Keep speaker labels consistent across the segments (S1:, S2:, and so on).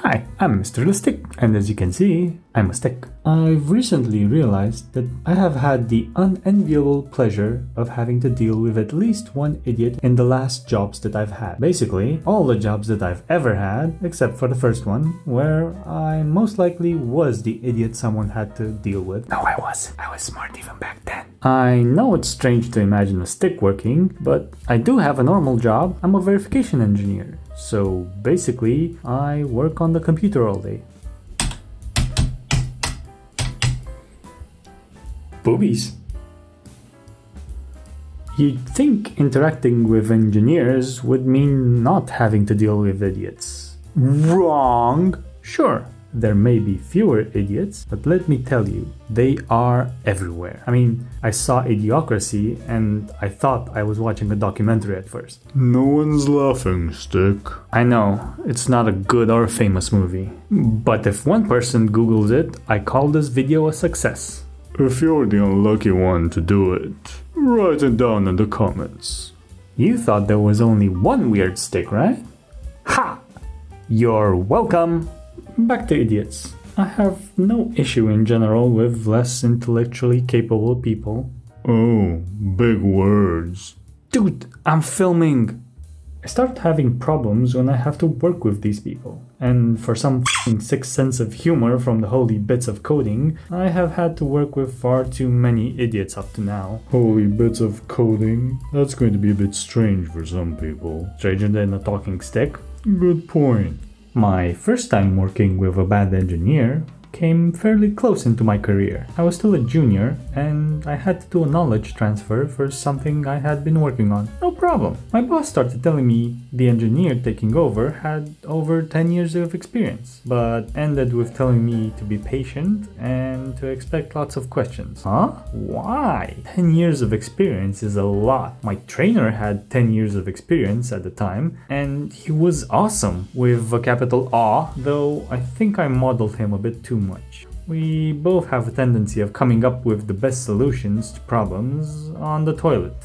S1: Hi, I'm Mr. Lustig, and as you can see, I'm a stick. I've recently realized that I have had the unenviable pleasure of having to deal with at least one idiot in the last jobs that I've had. Basically, all the jobs that I've ever had, except for the first one, where I most likely was the idiot someone had to deal with. No, I was. I was smart even back then. I know it's strange to imagine a stick working, but I do have a normal job. I'm a verification engineer. So basically, I work on the computer all day. Boobies. You'd think interacting with engineers would mean not having to deal with idiots. Wrong! Sure, there may be fewer idiots, but let me tell you, they are everywhere. I mean, I saw Idiocracy and I thought I was watching a documentary at first.
S2: No one's laughing, Stick.
S1: I know, it's not a good or famous movie. But if one person Googles it, I call this video a success.
S2: If you're the unlucky one to do it, write it down in the comments.
S1: You thought there was only one weird stick, right? Ha! You're welcome! Back to idiots. I have no issue in general with less intellectually capable people.
S2: Oh, big words.
S1: Dude, I'm filming! I start having problems when I have to work with these people. And for some sick sense of humor from the holy bits of coding, I have had to work with far too many idiots up to now.
S2: Holy bits of coding? That's going to be a bit strange for some people.
S1: Stranger than a talking stick?
S2: Good point.
S1: My first time working with a bad engineer came fairly close into my career. I was still a junior and I had to do a knowledge transfer for something I had been working on. No problem. My boss started telling me the engineer taking over had over 10 years of experience, but ended with telling me to be patient and to expect lots of questions. Huh? Why? 10 years of experience is a lot. My trainer had 10 years of experience at the time and he was awesome with a capital A, though I think I modeled him a bit too much. We both have a tendency of coming up with the best solutions to problems on the toilet.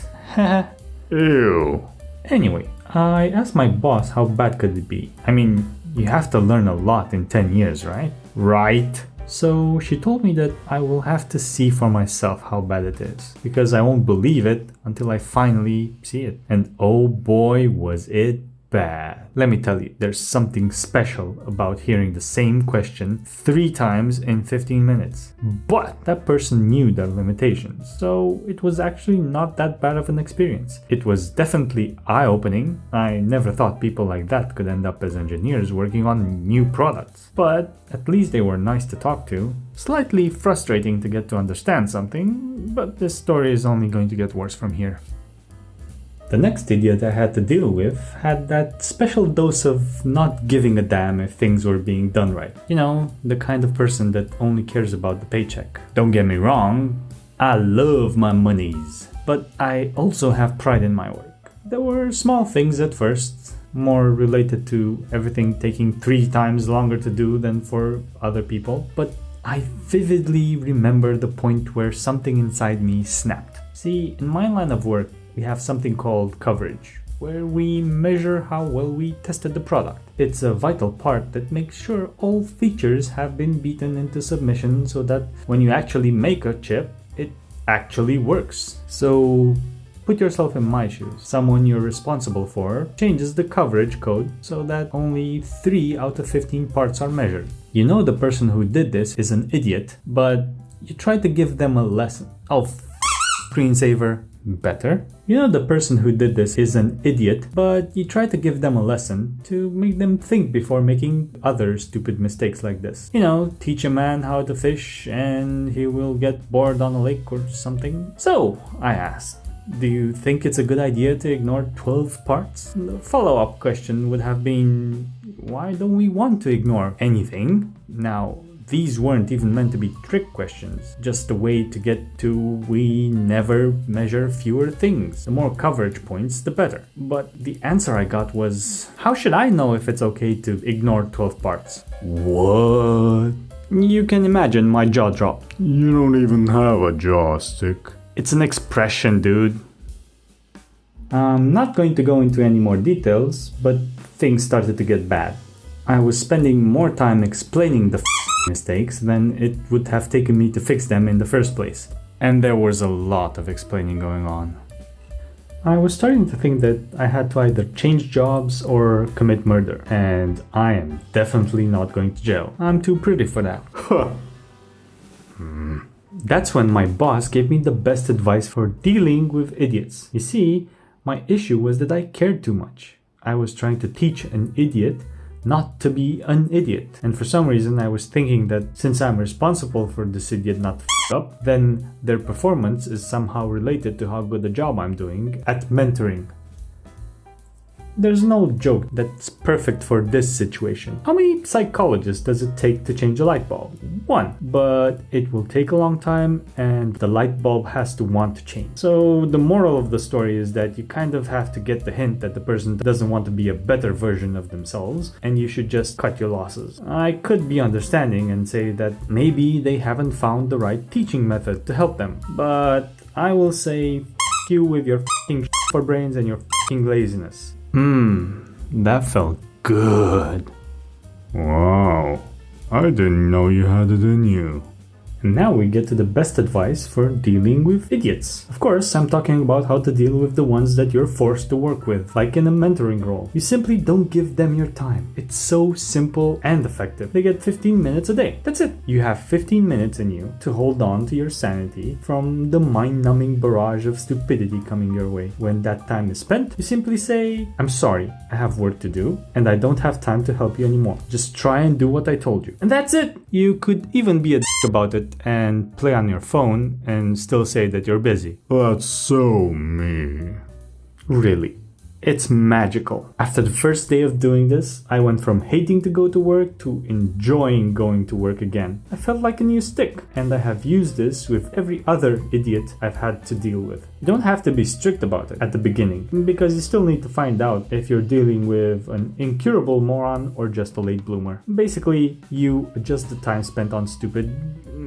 S2: Ew.
S1: Anyway, I asked my boss how bad could it be. I mean, you have to learn a lot in 10 years, right? Right. So she told me that I will have to see for myself how bad it is, because I won't believe it until I finally see it. And oh boy, was it bad. Let me tell you, there's something special about hearing the same question 3 times in 15 minutes. But that person knew their limitations, so it was actually not that bad of an experience. It was definitely eye-opening. I never thought people like that could end up as engineers working on new products. But at least they were nice to talk to. Slightly frustrating to get to understand something, but this story is only going to get worse from here. The next idiot I had to deal with had that special dose of not giving a damn if things were being done right. You know, the kind of person that only cares about the paycheck. Don't get me wrong, I love my monies, but I also have pride in my work. There were small things at first, more related to everything taking 3 times longer to do than for other people, but I vividly remember the point where something inside me snapped. See, in my line of work, we have something called coverage, where we measure how well we tested the product. It's a vital part that makes sure all features have been beaten into submission so that when you actually make a chip, it actually works. So put yourself in my shoes. Someone you're responsible for changes the coverage code so that only 3 out of 15 parts are measured. You know the person who did this is an idiot, but you try to give them a lesson. Oh, screensaver. Better. You know the person who did this is an idiot, but you try to give them a lesson to make them think before making other stupid mistakes like this. You know, teach a man how to fish and he will get bored on a lake or something. So, I asked, do you think it's a good idea to ignore 12 parts? The follow-up question would have been, why don't we want to ignore anything? Now, these weren't even meant to be trick questions, just a way to get to we never measure fewer things. The more coverage points, the better. But the answer I got was, how should I know if it's okay to ignore 12 parts? What? You can imagine my jaw dropped.
S2: You don't even have a jaw, Stick.
S1: It's an expression, dude. I'm not going to go into any more details, but things started to get bad. I was spending more time explaining the mistakes than it would have taken me to fix them in the first place. And there was a lot of explaining going on. I was starting to think that I had to either change jobs or commit murder, and I am definitely not going to jail. I'm too pretty for that. That's when my boss gave me the best advice for dealing with idiots. You see, my issue was that I cared too much. I was trying to teach an idiot not to be an idiot. And for some reason I was thinking that since I'm responsible for this idiot not to f up, then their performance is somehow related to how good a job I'm doing at mentoring. There's an old joke that's perfect for this situation. How many psychologists does it take to change a light bulb? One. But it will take a long time and the light bulb has to want to change. So the moral of the story is that you kind of have to get the hint that the person doesn't want to be a better version of themselves and you should just cut your losses. I could be understanding and say that maybe they haven't found the right teaching method to help them. But I will say f you with your f***ing for brains and your f***ing laziness. That felt good.
S2: Wow, I didn't know you had it in you.
S1: And now we get to the best advice for dealing with idiots. Of course, I'm talking about how to deal with the ones that you're forced to work with, like in a mentoring role. You simply don't give them your time. It's so simple and effective. They get 15 minutes a day. That's it. You have 15 minutes in you to hold on to your sanity from the mind-numbing barrage of stupidity coming your way. When that time is spent, you simply say, I'm sorry, I have work to do, and I don't have time to help you anymore. Just try and do what I told you. And that's it. You could even be a dick about it and play on your phone and still say that you're busy.
S2: That's so me.
S1: Really. It's magical. After the first day of doing this, I went from hating to go to work to enjoying going to work again. I felt like a new stick, and I have used this with every other idiot I've had to deal with. You don't have to be strict about it at the beginning, because you still need to find out if you're dealing with an incurable moron or just a late bloomer. Basically, you adjust the time spent on stupid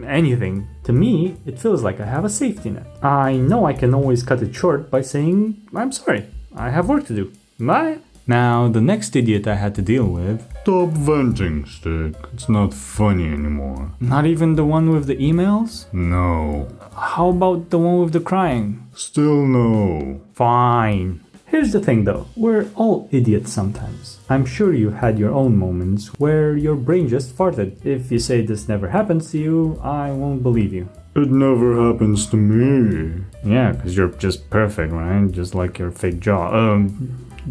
S1: anything. To me, it feels like I have a safety net. I know I can always cut it short by saying, I'm sorry. I have work to do. Bye. Now, the next idiot I had to deal with...
S2: Stop venting, Stick. It's not funny anymore.
S1: Not even the one with the emails?
S2: No.
S1: How about the one with the crying?
S2: Still no.
S1: Fine. Here's the thing though, we're all idiots sometimes. I'm sure you've had your own moments where your brain just farted. If you say this never happens to you, I won't believe you.
S2: It never happens to me.
S1: Yeah, because you're just perfect, right? Just like your fake jaw.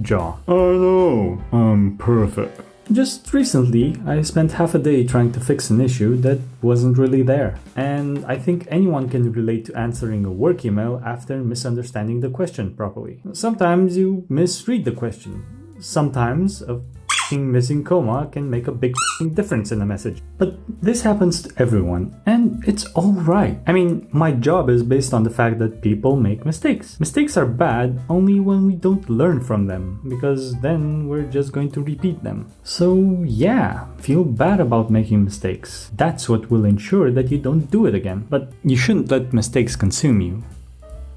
S1: Jaw.
S2: I know, I'm perfect.
S1: Just recently, I spent half a day trying to fix an issue that wasn't really there. And I think anyone can relate to answering a work email after misunderstanding the question properly. Sometimes you misread the question. Sometimes a missing comma can make a big difference in a message. But this happens to everyone, and it's alright. I mean, my job is based on the fact that people make mistakes. Mistakes are bad only when we don't learn from them, because then we're just going to repeat them. So yeah, feel bad about making mistakes. That's what will ensure that you don't do it again. But you shouldn't let mistakes consume you.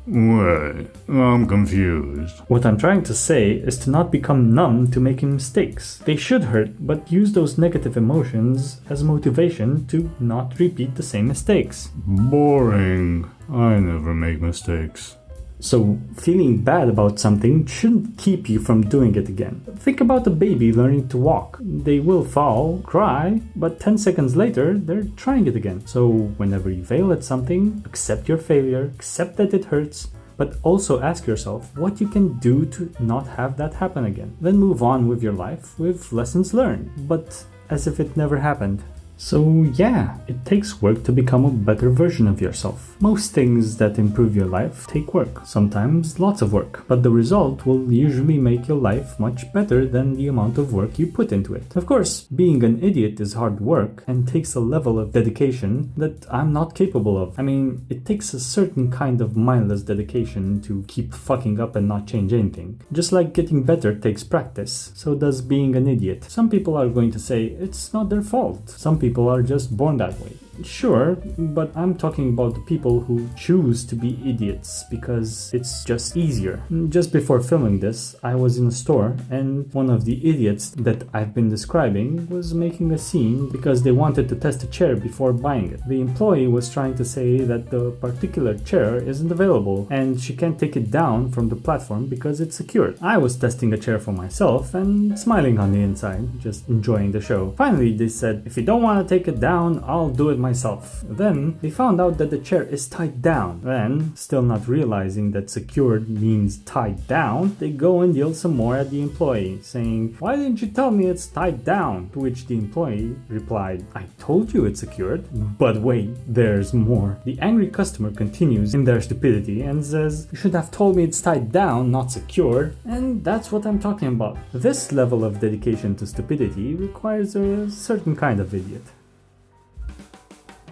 S2: Wait, I'm confused.
S1: What I'm trying to say is to not become numb to making mistakes. They should hurt, but use those negative emotions as motivation to not repeat the same mistakes.
S2: Boring. I never make mistakes.
S1: So, feeling bad about something shouldn't keep you from doing it again. Think about a baby learning to walk. They will fall, cry, but 10 seconds later, they're trying it again. So, whenever you fail at something, accept your failure, accept that it hurts, but also ask yourself what you can do to not have that happen again. Then move on with your life with lessons learned, but as if it never happened. So yeah, it takes work to become a better version of yourself. Most things that improve your life take work, sometimes lots of work, but the result will usually make your life much better than the amount of work you put into it. Of course, being an idiot is hard work and takes a level of dedication that I'm not capable of. I mean, it takes a certain kind of mindless dedication to keep fucking up and not change anything. Just like getting better takes practice, so does being an idiot. Some people are going to say it's not their fault. Some people are just born that way. Sure, but I'm talking about the people who choose to be idiots because it's just easier. Just before filming this, I was in a store and one of the idiots that I've been describing was making a scene because they wanted to test a chair before buying it. The employee was trying to say that the particular chair isn't available and she can't take it down from the platform because it's secured. I was testing a chair for myself and smiling on the inside, just enjoying the show. Finally, they said, if you don't want to take it down, I'll do it myself. Then they found out that the chair is tied down. Then, still not realizing that secured means tied down, they go and yell some more at the employee, saying, why didn't you tell me it's tied down? To which the employee replied, I told you it's secured. But wait, there's more. The angry customer continues in their stupidity and says, you should have told me it's tied down, not secured. And that's what I'm talking about. This level of dedication to stupidity requires a certain kind of idiot.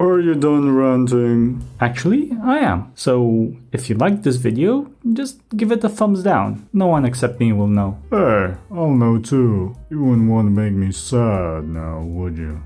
S2: Are you done ranting?
S1: Actually, I am. So, if you liked this video, just give it a thumbs down. No one except me will know.
S2: Hey, I'll know too. You wouldn't want to make me sad now, would you?